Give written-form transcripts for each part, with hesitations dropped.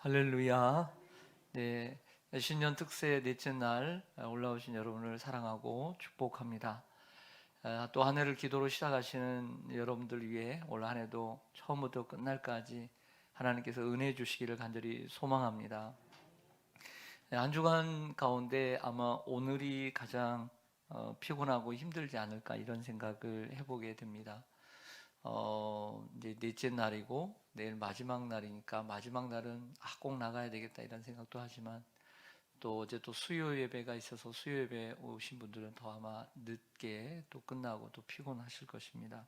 할렐루야. 네, 신년 특세 넷째 날 올라오신 여러분을 사랑하고 축복합니다. 또 한 해를 기도로 시작하시는 여러분들 위해 올 한 해도 처음부터 끝날까지 하나님께서 은혜 주시기를 간절히 소망합니다. 한 주간 가운데 아마 오늘이 가장 피곤하고 힘들지 않을까 이런 생각을 해보게 됩니다. 이제 넷째 날이고 내일 마지막 날이니까 마지막 날은 꼭 나가야 되겠다 이런 생각도 하지만 또 어제 또 수요 예배가 있어서 수요 예배 오신 분들은 더 아마 늦게 또 끝나고 또 피곤하실 것입니다.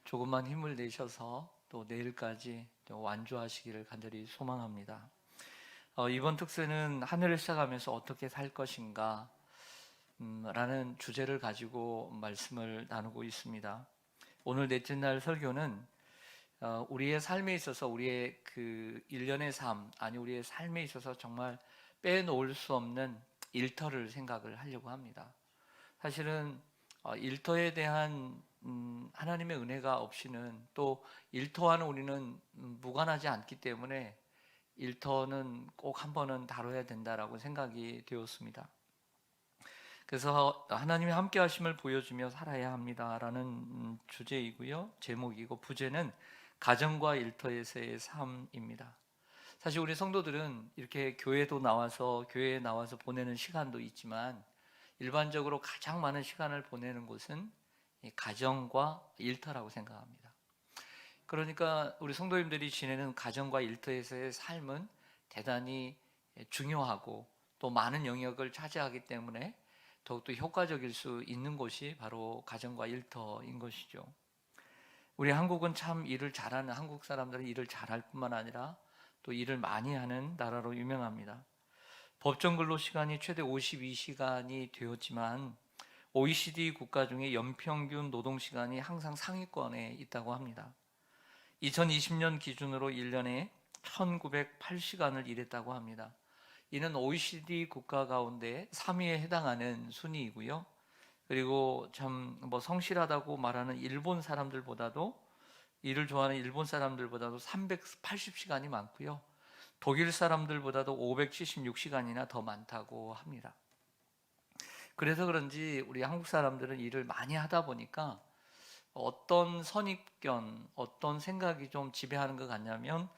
조금만 힘을 내셔서 또 내일까지 또 완주하시기를 간절히 소망합니다. 이번 특세는 한 해를 시작하면서 어떻게 살 것인가 라는 주제를 가지고 말씀을 나누고 있습니다. 오늘 넷째 날 설교는 우리의 삶에 있어서 우리의 그 일련의 삶, 아니 우리의 삶에 있어서 정말 빼놓을 수 없는 일터를 생각을 하려고 합니다. 사실은 일터에 대한 하나님의 은혜가 없이는 또 일터와는 우리는 무관하지 않기 때문에 일터는 꼭 한 번은 다뤄야 된다라고 생각이 되었습니다. 그래서 하나님의 함께 하심을 보여주며 살아야 합니다라는 주제이고요. 제목이고 부제는 가정과 일터에서의 삶입니다. 사실 우리 성도들은 이렇게 교회에 나와서 보내는 시간도 있지만 일반적으로 가장 많은 시간을 보내는 곳은 이 가정과 일터라고 생각합니다. 그러니까 우리 성도님들이 지내는 가정과 일터에서의 삶은 대단히 중요하고 또 많은 영역을 차지하기 때문에 더욱더 효과적일 수 있는 곳이 바로 가정과 일터인 것이죠. 우리 한국은 참 일을 잘하는, 한국 사람들은 일을 잘할 뿐만 아니라 또 일을 많이 하는 나라로 유명합니다. 법정 근로 시간이 최대 52시간이 되었지만 OECD 국가 중에 연평균 노동 시간이 항상 상위권에 있다고 합니다. 2020년 기준으로 1년에 1908시간을 일했다고 합니다. 이는 OECD 국가 가운데 3위에 해당하는 순위이고요. 그리고 참 성실하다고 말하는 일본 사람들보다도, 일을 좋아하는 일본 사람들보다도 380시간이 많고요. 독일 사람들보다도 576시간이나 더 많다고 합니다. 그래서 그런지 우리 한국 사람들은 일을 많이 하다 보니까 어떤 선입견, 어떤 생각이 좀 지배하는 것 같냐면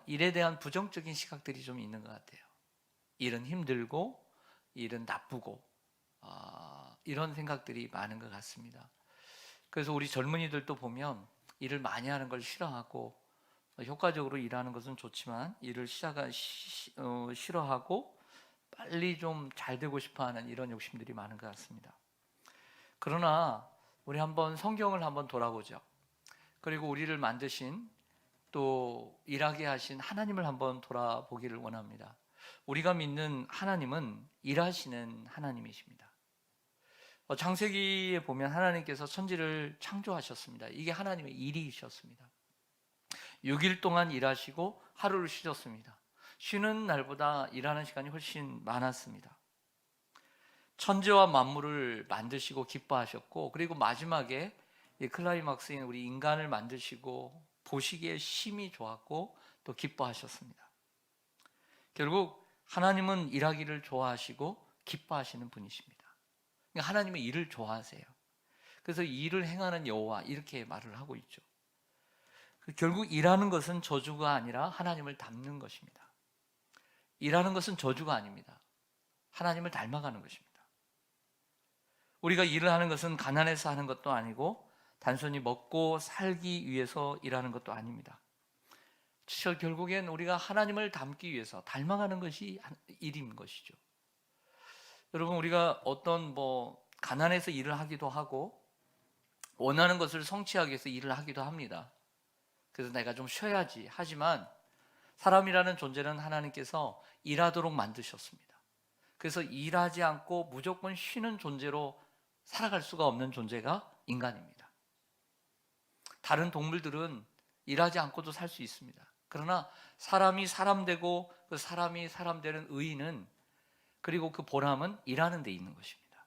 일에 대한 부정적인 시각들이 좀 있는 것 같아요. 일은 힘들고 일은 나쁘고 이런 생각들이 많은 것 같습니다. 그래서 우리 젊은이들도 보면 일을 많이 하는 걸 싫어하고 효과적으로 일하는 것은 좋지만 일을 싫어하고 빨리 좀 잘 되고 싶어하는 이런 욕심들이 많은 것 같습니다. 그러나 우리 한번 성경을 한번 돌아보죠. 그리고 우리를 만드신 또 일하게 하신 하나님을 한번 돌아보기를 원합니다. 우리가 믿는 하나님은 일하시는 하나님이십니다. 창세기에 보면 하나님께서 천지를 창조하셨습니다. 이게 하나님의 일이셨습니다. 6일 동안 일하시고 하루를 쉬셨습니다. 쉬는 날보다 일하는 시간이 훨씬 많았습니다. 천지와 만물을 만드시고 기뻐하셨고, 그리고 마지막에 클라이막스인 우리 인간을 만드시고 보시기에 심히 좋았고 또 기뻐하셨습니다. 결국 하나님은 일하기를 좋아하시고 기뻐하시는 분이십니다. 그러니까 하나님은 일을 좋아하세요. 그래서 일을 행하는 여호와 이렇게 말을 하고 있죠. 결국 일하는 것은 저주가 아니라 하나님을 닮는 것입니다. 일하는 것은 저주가 아닙니다. 하나님을 닮아가는 것입니다. 우리가 일을 하는 것은 가난해서 하는 것도 아니고 단순히 먹고 살기 위해서 일하는 것도 아닙니다. 결국엔 우리가 하나님을 닮기 위해서 닮아가는 것이 일인 것이죠. 여러분, 우리가 어떤 가난해서 일을 하기도 하고 원하는 것을 성취하기 위해서 일을 하기도 합니다. 그래서 내가 좀 쉬어야지 하지만 사람이라는 존재는 하나님께서 일하도록 만드셨습니다. 그래서 일하지 않고 무조건 쉬는 존재로 살아갈 수가 없는 존재가 인간입니다. 다른 동물들은 일하지 않고도 살 수 있습니다. 그러나 사람이 사람 되고 그 사람이 사람 되는 의의는, 그리고 그 보람은 일하는 데 있는 것입니다.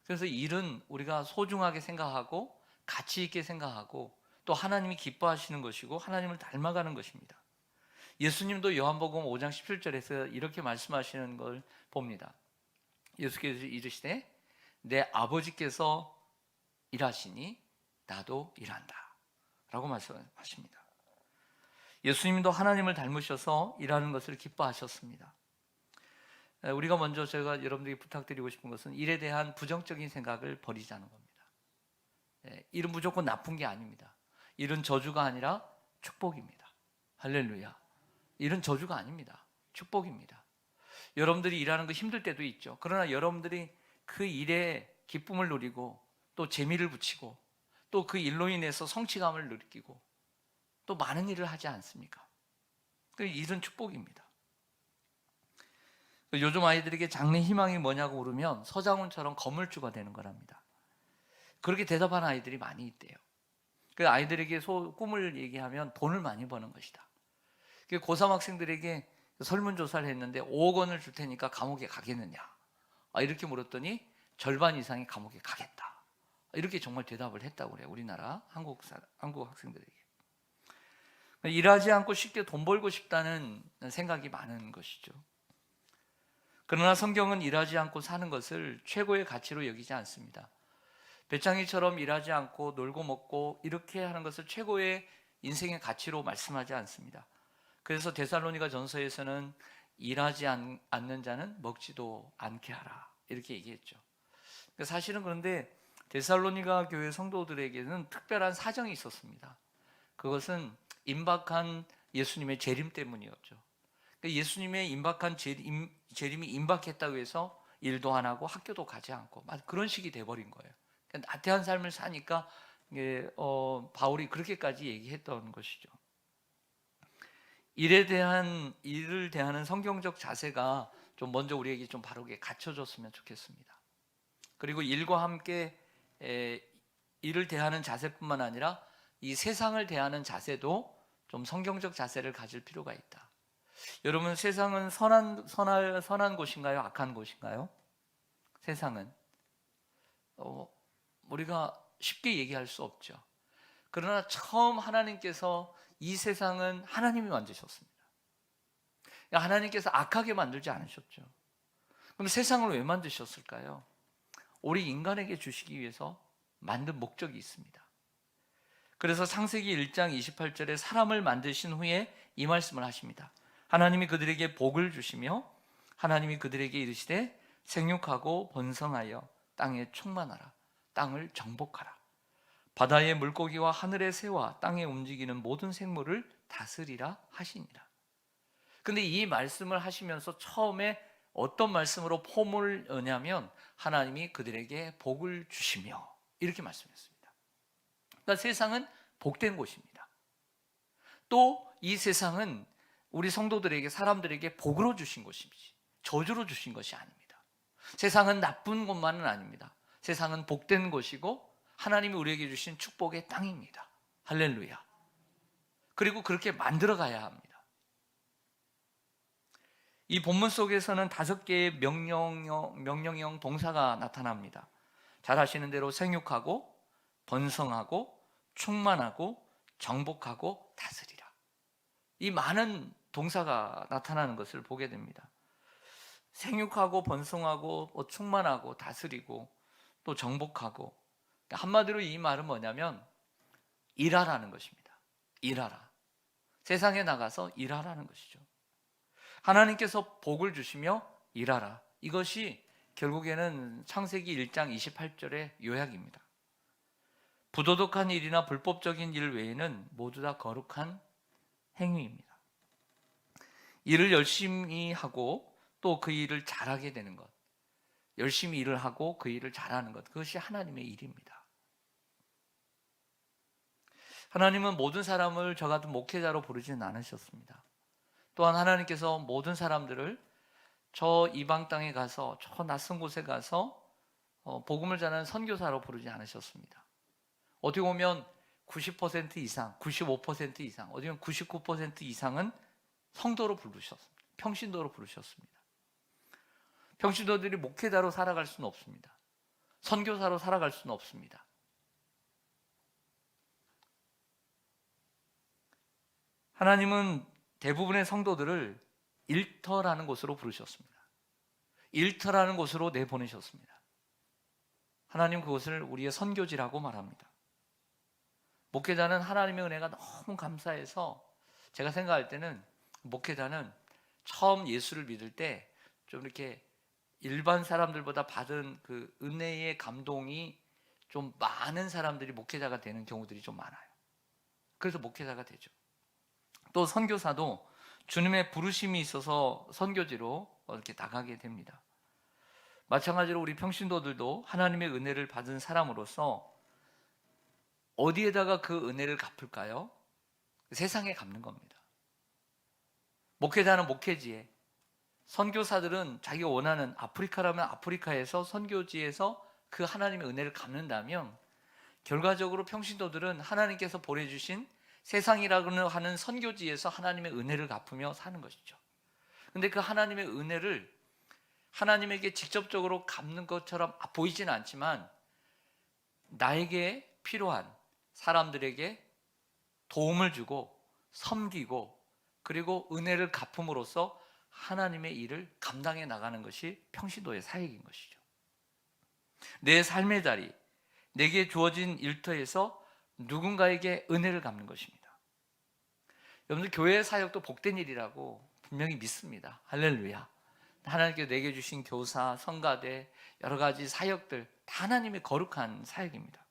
그래서 일은 우리가 소중하게 생각하고 가치 있게 생각하고 또 하나님이 기뻐하시는 것이고 하나님을 닮아가는 것입니다. 예수님도 요한복음 5장 17절에서 이렇게 말씀하시는 걸 봅니다. 예수께서 이르시되 내 아버지께서 일하시니 나도 일한다 라고 말씀하십니다. 예수님도 하나님을 닮으셔서 일하는 것을 기뻐하셨습니다. 우리가 먼저 제가 여러분들에게 부탁드리고 싶은 것은 일에 대한 부정적인 생각을 버리자는 겁니다. 일은 무조건 나쁜 게 아닙니다. 일은 저주가 아니라 축복입니다. 할렐루야. 일은 저주가 아닙니다. 축복입니다. 여러분들이 일하는 거 힘들 때도 있죠. 그러나 여러분들이 그 일에 기쁨을 누리고 또 재미를 붙이고 또 그 일로 인해서 성취감을 느끼고 또 많은 일을 하지 않습니까? 그 일은 축복입니다. 요즘 아이들에게 장래 희망이 뭐냐고 물으면 서장훈처럼 건물주가 되는 거랍니다. 그렇게 대답하는 아이들이 많이 있대요. 그 아이들에게 꿈을 얘기하면 돈을 많이 버는 것이다. 고3 학생들에게 설문조사를 했는데 5억 원을 줄 테니까 감옥에 가겠느냐 이렇게 물었더니 절반 이상이 감옥에 가겠다 이렇게 정말 대답을 했다고 그래요. 우리나라 한국 학생들에게. 일하지 않고 쉽게 돈 벌고 싶다는 생각이 많은 것이죠. 그러나 성경은 일하지 않고 사는 것을 최고의 가치로 여기지 않습니다. 배창이처럼 일하지 않고 놀고 먹고 이렇게 하는 것을 최고의 인생의 가치로 말씀하지 않습니다. 그래서 데살로니가 전서에서는 일하지 않는 자는 먹지도 않게 하라 이렇게 얘기했죠. 사실은 그런데 데살로니가 교회 성도들에게는 특별한 사정이 있었습니다. 그것은 임박한 예수님의 재림 때문이었죠. 예수님의 임박한 재림이 임박했다고 해서 일도 안 하고 학교도 가지 않고 그런 식이 돼버린 거예요. 나태한 삶을 사니까 바울이 그렇게까지 얘기했던 것이죠. 일을 대하는 성경적 자세가 좀 먼저 우리에게 좀 바르게 갖춰졌으면 좋겠습니다. 그리고 일과 함께 일을 대하는 자세뿐만 아니라 이 세상을 대하는 자세도 좀 성경적 자세를 가질 필요가 있다. 여러분, 세상은 선한 곳인가요? 악한 곳인가요? 세상은 우리가 쉽게 얘기할 수 없죠. 그러나 처음 하나님께서 이 세상은 하나님이 만드셨습니다. 하나님께서 악하게 만들지 않으셨죠. 그럼 세상을 왜 만드셨을까요? 우리 인간에게 주시기 위해서 만든 목적이 있습니다. 그래서 창세기 1장 28절에 사람을 만드신 후에 이 말씀을 하십니다. 하나님이 그들에게 복을 주시며 하나님이 그들에게 이르시되 생육하고 번성하여 땅에 충만하라. 땅을 정복하라. 바다의 물고기와 하늘의 새와 땅에 움직이는 모든 생물을 다스리라 하시니라. 근데 이 말씀을 하시면서 처음에 어떤 말씀으로 폼을 여냐면 하나님이 그들에게 복을 주시며 이렇게 말씀했습니다. 그러니까 세상은 복된 곳입니다. 또 이 세상은 우리 성도들에게 사람들에게 복으로 주신 곳이지 저주로 주신 것이 아닙니다. 세상은 나쁜 곳만은 아닙니다. 세상은 복된 곳이고 하나님이 우리에게 주신 축복의 땅입니다. 할렐루야. 그리고 그렇게 만들어 가야 합니다. 이 본문 속에서는 5개의 명령형 동사가 나타납니다. 잘 아시는 대로 생육하고 번성하고 충만하고 정복하고 다스리라. 이 많은 동사가 나타나는 것을 보게 됩니다. 생육하고 번성하고 충만하고 다스리고 또 정복하고, 한마디로 이 말은 뭐냐면 일하라는 것입니다. 일하라. 세상에 나가서 일하라는 것이죠. 하나님께서 복을 주시며 일하라. 이것이 결국에는 창세기 1장 28절의 요약입니다. 부도덕한 일이나 불법적인 일 외에는 모두 다 거룩한 행위입니다. 일을 열심히 하고 또 그 일을 잘하게 되는 것, 열심히 일을 하고 그 일을 잘하는 것, 그것이 하나님의 일입니다. 하나님은 모든 사람을 저 같은 목회자로 부르지는 않으셨습니다. 또한 하나님께서 모든 사람들을 저 이방 땅에 가서 저 낯선 곳에 가서 복음을 전하는 선교사로 부르지 않으셨습니다. 어떻게 보면 90% 이상, 95% 이상, 어떻게 보면 99% 이상은 성도로 부르셨습니다. 평신도로 부르셨습니다. 평신도들이 목회자로 살아갈 수는 없습니다. 선교사로 살아갈 수는 없습니다. 하나님은 대부분의 성도들을 일터라는 곳으로 부르셨습니다. 일터라는 곳으로 내보내셨습니다. 하나님 그곳을 우리의 선교지라고 말합니다. 목회자는 하나님의 은혜가 너무 감사해서 제가 생각할 때는 목회자는 처음 예수를 믿을 때 좀 이렇게 일반 사람들보다 받은 그 은혜의 감동이 좀 많은 사람들이 목회자가 되는 경우들이 좀 많아요. 그래서 목회자가 되죠. 또 선교사도 주님의 부르심이 있어서 선교지로 이렇게 나가게 됩니다. 마찬가지로 우리 평신도들도 하나님의 은혜를 받은 사람으로서 어디에다가 그 은혜를 갚을까요? 세상에 갚는 겁니다. 목회자는 목회지에, 선교사들은 자기가 원하는 아프리카라면 아프리카에서 선교지에서 그 하나님의 은혜를 갚는다면 결과적으로 평신도들은 하나님께서 보내주신 세상이라고 하는 선교지에서 하나님의 은혜를 갚으며 사는 것이죠. 근데 그 하나님의 은혜를 하나님에게 직접적으로 갚는 것처럼 보이지는 않지만 나에게 필요한 사람들에게 도움을 주고 섬기고 그리고 은혜를 갚음으로써 하나님의 일을 감당해 나가는 것이 평신도의 사역인 것이죠. 내 삶의 자리, 내게 주어진 일터에서 누군가에게 은혜를 갚는 것입니다. 여러분들 교회 사역도 복된 일이라고 분명히 믿습니다. 할렐루야. 하나님께서 내게 주신 교사, 성가대, 여러 가지 사역들 다 하나님의 거룩한 사역입니다.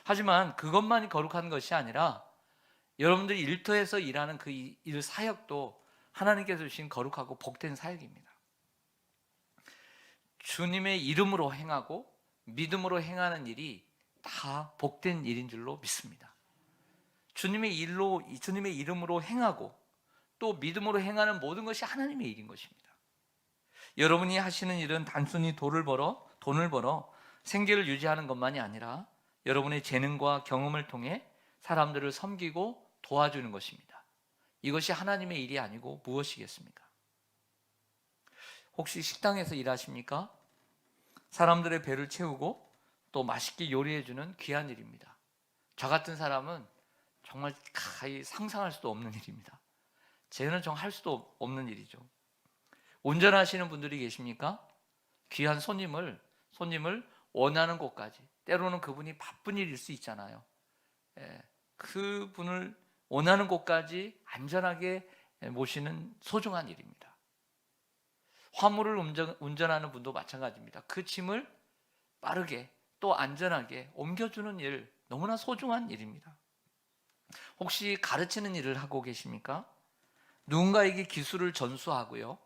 하지만 그것만이 거룩한 것이 아니라 여러분들이 일터에서 일하는 그 일 사역도 하나님께서 주신 거룩하고 복된 사역입니다. 주님의 이름으로 행하고 믿음으로 행하는 일이 다 복된 일인 줄로 믿습니다. 주님의 이름으로 행하고 또 믿음으로 행하는 모든 것이 하나님의 일인 것입니다. 여러분이 하시는 일은 단순히 돈을 벌어 생계를 유지하는 것만이 아니라 여러분의 재능과 경험을 통해 사람들을 섬기고 도와주는 것입니다. 이것이 하나님의 일이 아니고 무엇이겠습니까? 혹시 식당에서 일하십니까? 사람들의 배를 채우고 또 맛있게 요리해주는 귀한 일입니다. 저 같은 사람은 정말 상상할 수도 없는 일입니다. 저는 정말 할 수도 없는 일이죠. 운전하시는 분들이 계십니까? 귀한 손님을 원하는 곳까지, 때로는 그분이 바쁜 일일 수 있잖아요. 그분을 원하는 곳까지 안전하게 모시는 소중한 일입니다. 화물을 운전하는 분도 마찬가지입니다. 그 짐을 빠르게 또 안전하게 옮겨주는 일, 너무나 소중한 일입니다. 혹시 가르치는 일을 하고 계십니까? 누군가에게 기술을 전수하고요,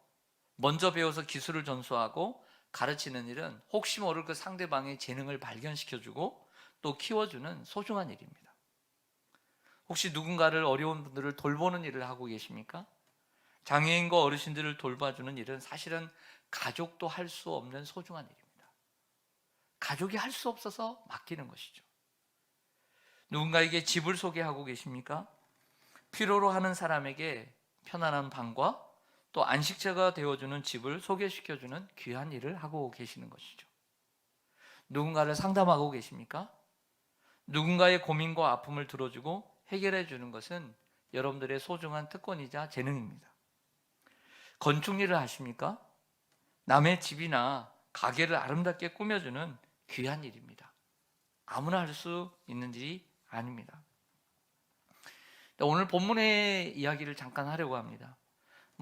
먼저 배워서 기술을 전수하고 가르치는 일은 혹시 모를 그 상대방의 재능을 발견시켜주고 또 키워주는 소중한 일입니다. 혹시 누군가를, 어려운 분들을 돌보는 일을 하고 계십니까? 장애인과 어르신들을 돌봐주는 일은 사실은 가족도 할 수 없는 소중한 일입니다. 가족이 할 수 없어서 맡기는 것이죠. 누군가에게 집을 소개하고 계십니까? 필요로 하는 사람에게 편안한 방과 또 안식처가 되어주는 집을 소개시켜주는 귀한 일을 하고 계시는 것이죠. 누군가를 상담하고 계십니까? 누군가의 고민과 아픔을 들어주고 해결해 주는 것은 여러분들의 소중한 특권이자 재능입니다. 건축 일을 하십니까? 남의 집이나 가게를 아름답게 꾸며주는 귀한 일입니다. 아무나 할 수 있는 일이 아닙니다. 오늘 본문의 이야기를 잠깐 하려고 합니다.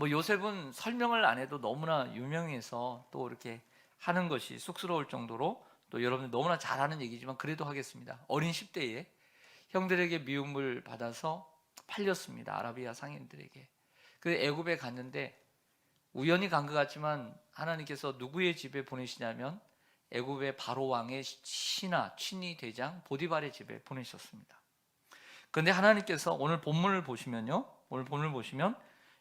요셉은 설명을 안 해도 너무나 유명해서 또 이렇게 하는 것이 쑥스러울 정도로, 또 여러분들 너무나 잘 아는 얘기지만 그래도 하겠습니다. 어린 10대에 형들에게 미움을 받아서 팔렸습니다. 아라비아 상인들에게. 그 애굽에 갔는데 우연히 간 것 같지만 하나님께서 누구의 집에 보내시냐면 애굽의 바로 왕의 친위 대장 보디발의 집에 보내셨습니다. 그런데 하나님께서 오늘 본문을 보시면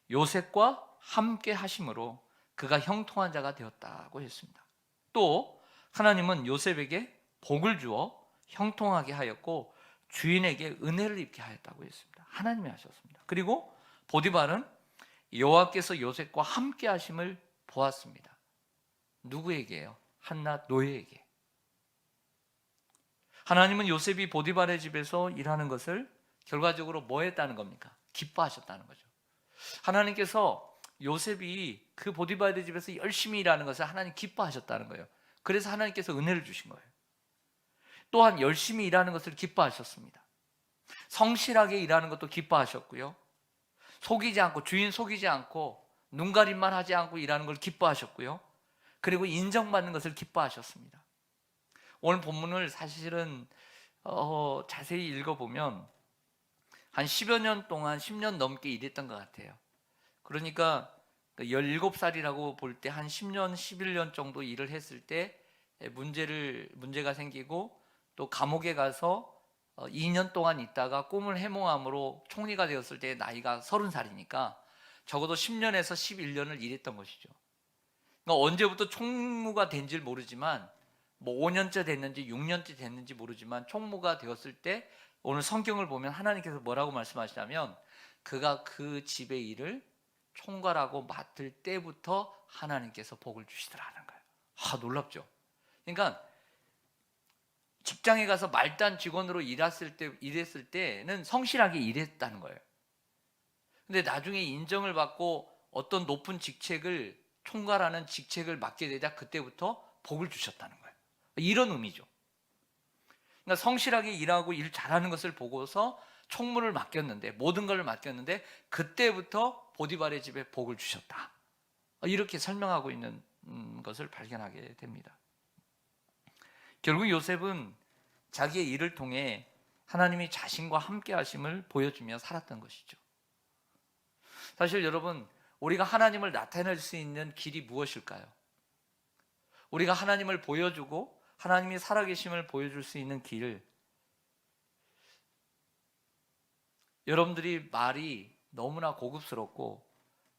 요셉과 함께 하심으로 그가 형통한 자가 되었다고 했습니다. 또 하나님은 요셉에게 복을 주어 형통하게 하였고 주인에게 은혜를 입게 하였다고 했습니다. 하나님이 하셨습니다. 그리고 보디발은 여호와께서 요셉과 함께 하심을 보았습니다. 누구에게요? 한낱 노예에게. 하나님은 요셉이 보디발의 집에서 일하는 것을 결과적으로 뭐 했다는 겁니까? 기뻐하셨다는 거죠. 하나님께서 요셉이 그 보디발의 집에서 열심히 일하는 것을 하나님 기뻐하셨다는 거예요. 그래서 하나님께서 은혜를 주신 거예요. 또한 열심히 일하는 것을 기뻐하셨습니다. 성실하게 일하는 것도 기뻐하셨고요. 속이지 않고, 주인 속이지 않고 눈가림만 하지 않고 일하는 걸 기뻐하셨고요. 그리고 인정받는 것을 기뻐하셨습니다. 오늘 본문을 사실은 자세히 읽어보면 한 10여 년 동안 10년 넘게 일했던 것 같아요. 그러니까 17살이라고 볼 때 한 10년, 11년 정도 일을 했을 때 문제가 생기고 또 감옥에 가서 2년 동안 있다가 꿈을 해몽함으로 총리가 되었을 때 나이가 30살이니까 적어도 10년에서 11년을 일했던 것이죠. 그러니까 언제부터 총무가 된지 모르지만 뭐 5년째 됐는지 6년째 됐는지 모르지만 총무가 되었을 때 오늘 성경을 보면 하나님께서 뭐라고 말씀하시냐면 그가 그 집의 일을 총괄하고 맡을 때부터 하나님께서 복을 주시더라는 거예요. 놀랍죠. 그러니까 직장에 가서 말단 직원으로 일했을 때는 성실하게 일했다는 거예요. 근데 나중에 인정을 받고 어떤 높은 직책을 총괄하는 직책을 맡게 되자 그때부터 복을 주셨다는 거예요. 이런 의미죠. 그러니까 성실하게 일하고 일 잘하는 것을 보고서 총무를 맡겼는데, 모든 걸 맡겼는데 그때부터 보디발의 집에 복을 주셨다. 이렇게 설명하고 있는 것을 발견하게 됩니다. 결국 요셉은 자기의 일을 통해 하나님이 자신과 함께 하심을 보여주며 살았던 것이죠. 사실 여러분, 우리가 하나님을 나타낼 수 있는 길이 무엇일까요? 우리가 하나님을 보여주고 하나님이 살아계심을 보여줄 수 있는 길, 여러분들이 말이 너무나 고급스럽고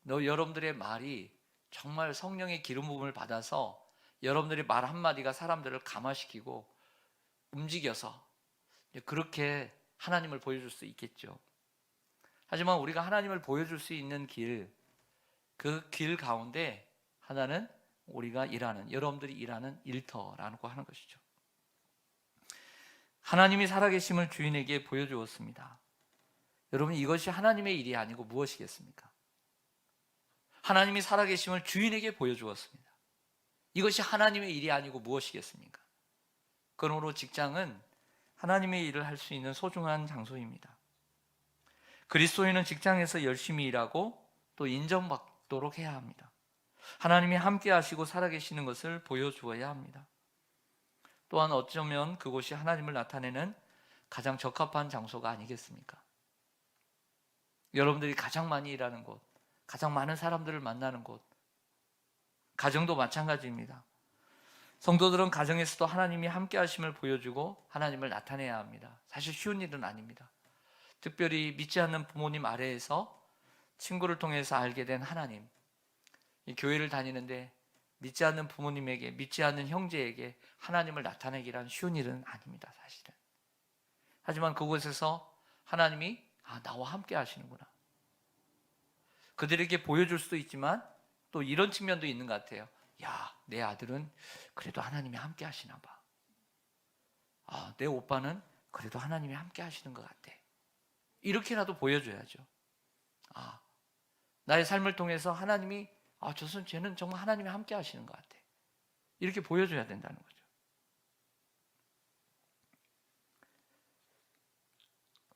여러분들의 말이 정말 성령의 기름 부음을 받아서 여러분들의 말 한마디가 사람들을 감화시키고 움직여서 그렇게 하나님을 보여줄 수 있겠죠. 하지만 우리가 하나님을 보여줄 수 있는 길, 그 길 가운데 하나는 우리가 여러분들이 일하는 일터라고 하는 것이죠. 하나님이 살아계심을 주인에게 보여주었습니다. 여러분, 이것이 하나님의 일이 아니고 무엇이겠습니까? 하나님이 살아계심을 주인에게 보여주었습니다. 이것이 하나님의 일이 아니고 무엇이겠습니까? 그러므로 직장은 하나님의 일을 할 수 있는 소중한 장소입니다. 그리스도인은 직장에서 열심히 일하고 또 인정받도록 해야 합니다. 하나님이 함께 하시고 살아계시는 것을 보여주어야 합니다. 또한 어쩌면 그곳이 하나님을 나타내는 가장 적합한 장소가 아니겠습니까? 여러분들이 가장 많이 일하는 곳, 가장 많은 사람들을 만나는 곳, 가정도 마찬가지입니다. 성도들은 가정에서도 하나님이 함께 하심을 보여주고 하나님을 나타내야 합니다. 사실 쉬운 일은 아닙니다. 특별히 믿지 않는 부모님 아래에서 친구를 통해서 알게 된 하나님, 이 교회를 다니는데 믿지 않는 부모님에게, 믿지 않는 형제에게 하나님을 나타내기란 쉬운 일은 아닙니다, 사실은. 하지만 그곳에서 하나님이 나와 함께 하시는구나, 그들에게 보여줄 수도 있지만 또 이런 측면도 있는 것 같아요. 내 아들은 그래도 하나님이 함께 하시나 봐. 내 오빠는 그래도 하나님이 함께 하시는 것 같아. 이렇게라도 보여줘야죠. 나의 삶을 통해서 하나님이 쟤는 정말 하나님이 함께 하시는 것 같아. 이렇게 보여줘야 된다는 거죠.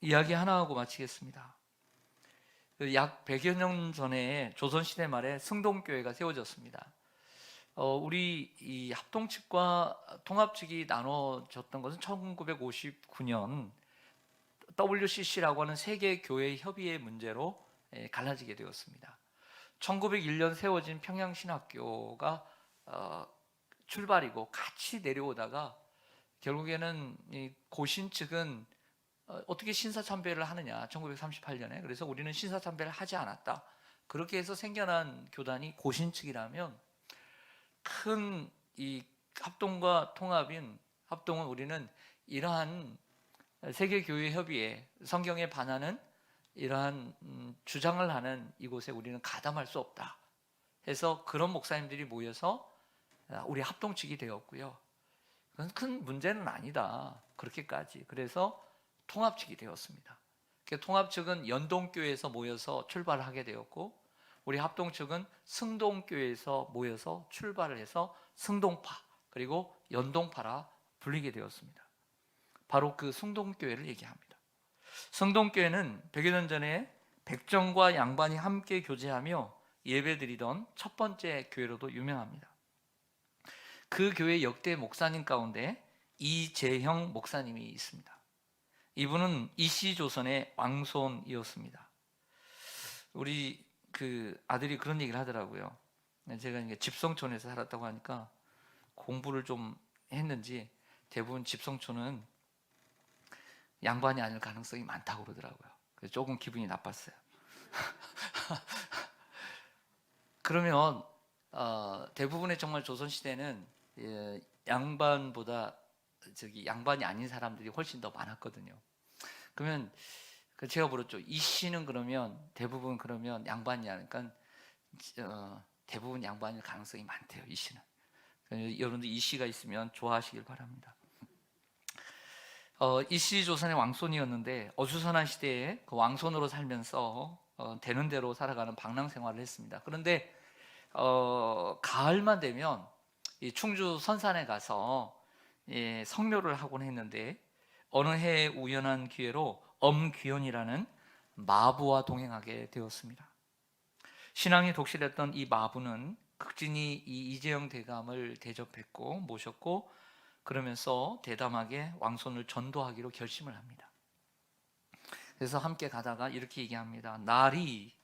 이야기 하나 하고 마치겠습니다. 약 100여 년 전에 조선시대 말에 승동교회가 세워졌습니다. 우리 이 합동 측과 통합 측이 나눠졌던 것은 1959년 WCC라고 하는 세계 교회 협의회 문제로 갈라지게 되었습니다. 1901년 세워진 평양신학교가 출발이고 같이 내려오다가 결국에는 이 고신 측은 어떻게 신사참배를 하느냐, 1938년에. 그래서 우리는 신사참배를 하지 않았다. 그렇게 해서 생겨난 교단이 고신 측이라면, 큰 이 합동과 합동은 우리는 이러한 세계교회협의회, 성경에 반하는 이러한 주장을 하는 이곳에 우리는 가담할 수 없다 해서 그런 목사님들이 모여서 우리 합동측이 되었고요. 그건 큰 문제는 아니다, 그렇게까지. 그래서 통합측이 되었습니다. 통합 측은 연동교회에서 모여서 출발을 하게 되었고, 우리 합동 측은 승동교회에서 모여서 출발을 해서 승동파 그리고 연동파라 불리게 되었습니다. 바로 그 승동교회를 얘기합니다. 승동교회는 100여 년 전에 백정과 양반이 함께 교제하며 예배드리던 첫 번째 교회로도 유명합니다. 그 교회 역대 목사님 가운데 이재형 목사님이 있습니다. 이분은 이씨조선의 왕손이었습니다. 우리 그 아들이 그런 얘기를 하더라고요. 제가 이제 집성촌에서 살았다고 하니까 공부를 좀 했는지 대부분 집성촌은 양반이 아닐 가능성이 많다고 그러더라고요. 그래서 조금 기분이 나빴어요. 그러면 대부분의 정말 조선시대는 양반보다 양반이 아닌 사람들이 훨씬 더 많았거든요. 그러면 제가 물었죠. 이 씨는 그러면 대부분 그러면 양반이야. 그러니까 대부분 양반일 가능성이 많대요. 이 씨는. 여러분들 이 씨가 있으면 좋아하시길 바랍니다. 이 씨 조선의 왕손이었는데 어수선한 시대에 그 왕손으로 살면서 되는 대로 살아가는 방랑 생활을 했습니다. 그런데 가을만 되면 이 충주 선산에 가서 성묘를 하곤 했는데 어느 해 우연한 기회로 엄귀현이라는 마부와 동행하게 되었습니다. 신앙이 독실했던 이 마부는 극진히 이 이재영 대감을 대접했고 모셨고 그러면서 대담하게 왕손을 전도하기로 결심을 합니다. 그래서 함께 가다가 이렇게 얘기합니다. 날이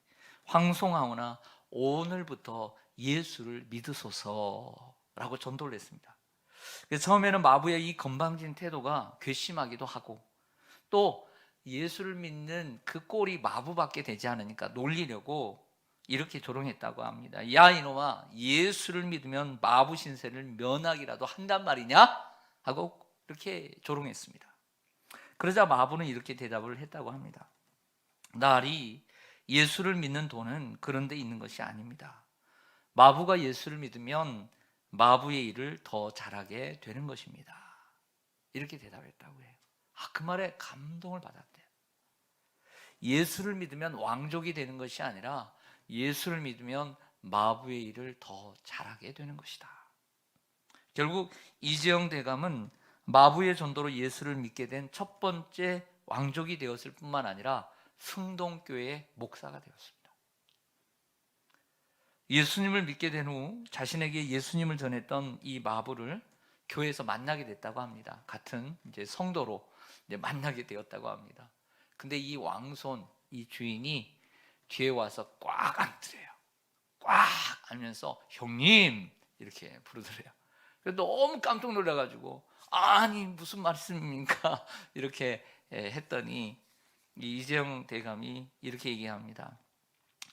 황송하오나 오늘부터 예수를 믿으소서라고 전도를 했습니다. 그래서 처음에는 마부의 이 건방진 태도가 괘씸하기도 하고 또 예수를 믿는 그 꼴이 마부밖에 되지 않으니까 놀리려고 이렇게 조롱했다고 합니다. 야 이놈아, 예수를 믿으면 마부 신세를 면하기라도 한단 말이냐? 하고 이렇게 조롱했습니다. 그러자 마부는 이렇게 대답을 했다고 합니다. 날이 예수를 믿는 돈은 그런 데 있는 것이 아닙니다. 마부가 예수를 믿으면 마부의 일을 더 잘하게 되는 것입니다. 이렇게 대답했다고 해요. 그 말에 감동을 받았대요. 예수를 믿으면 왕족이 되는 것이 아니라 예수를 믿으면 마부의 일을 더 잘하게 되는 것이다. 결국 이재영 대감은 마부의 전도로 예수를 믿게 된 첫 번째 왕족이 되었을 뿐만 아니라 승동교회의 목사가 되었습니다. 예수님을 믿게 된 후 자신에게 예수님을 전했던 이 마부를 교회에서 만나게 됐다고 합니다. 같은 이제 성도로 이제 만나게 되었다고 합니다. 근데 이 왕손, 이 주인이 뒤에 와서 꽉 안더래요. 꽉 안면서 형님 이렇게 부르더래요. 너무 깜짝 놀라가지고 아니 무슨 말씀입니까? 이렇게 했더니 이재영 대감이 이렇게 얘기합니다.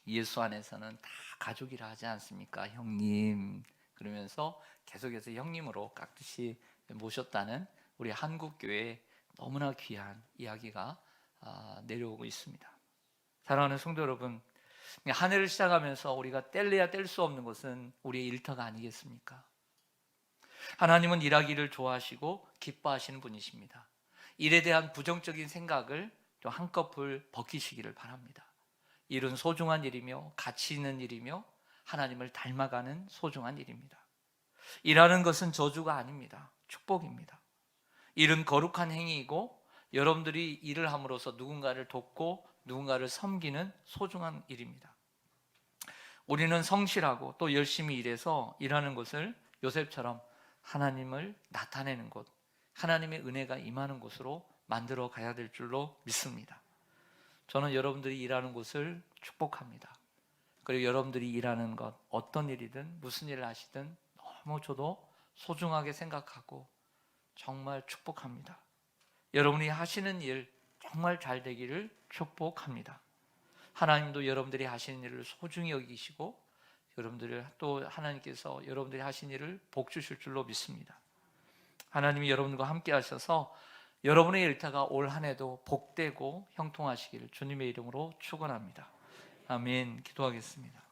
예수 안에서는 다 가족이라 하지 않습니까? 형님. 그러면서 계속해서 형님으로 깍듯이 모셨다는 우리 한국교회의 너무나 귀한 이야기가 내려오고 있습니다. 사랑하는 성도 여러분, 한 해를 시작하면서 우리가 뗄래야 뗄 수 없는 것은 우리의 일터가 아니겠습니까? 하나님은 일하기를 좋아하시고 기뻐하시는 분이십니다. 일에 대한 부정적인 생각을 좀 한꺼풀 벗기시기를 바랍니다. 일은 소중한 일이며 가치 있는 일이며 하나님을 닮아가는 소중한 일입니다. 일하는 것은 저주가 아닙니다. 축복입니다. 일은 거룩한 행위이고 여러분들이 일을 함으로써 누군가를 돕고 누군가를 섬기는 소중한 일입니다. 우리는 성실하고 또 열심히 일해서 일하는 것을 요셉처럼 하나님을 나타내는 곳, 하나님의 은혜가 임하는 곳으로 만들어 가야 될 줄로 믿습니다. 저는 여러분들이 일하는 곳을 축복합니다. 그리고 여러분들이 일하는 것, 어떤 일이든 무슨 일을 하시든 너무 저도 소중하게 생각하고 정말 축복합니다. 여러분이 하시는 일 정말 잘 되기를 축복합니다. 하나님도 여러분들이 하시는 일을 소중히 여기시고 여러분들을 또 하나님께서 여러분들이 하신 일을 복 주실 줄로 믿습니다. 하나님이 여러분과 함께 하셔서 여러분의 일터가 올 한 해도 복되고 형통하시기를 주님의 이름으로 축원합니다. 아멘. 기도하겠습니다.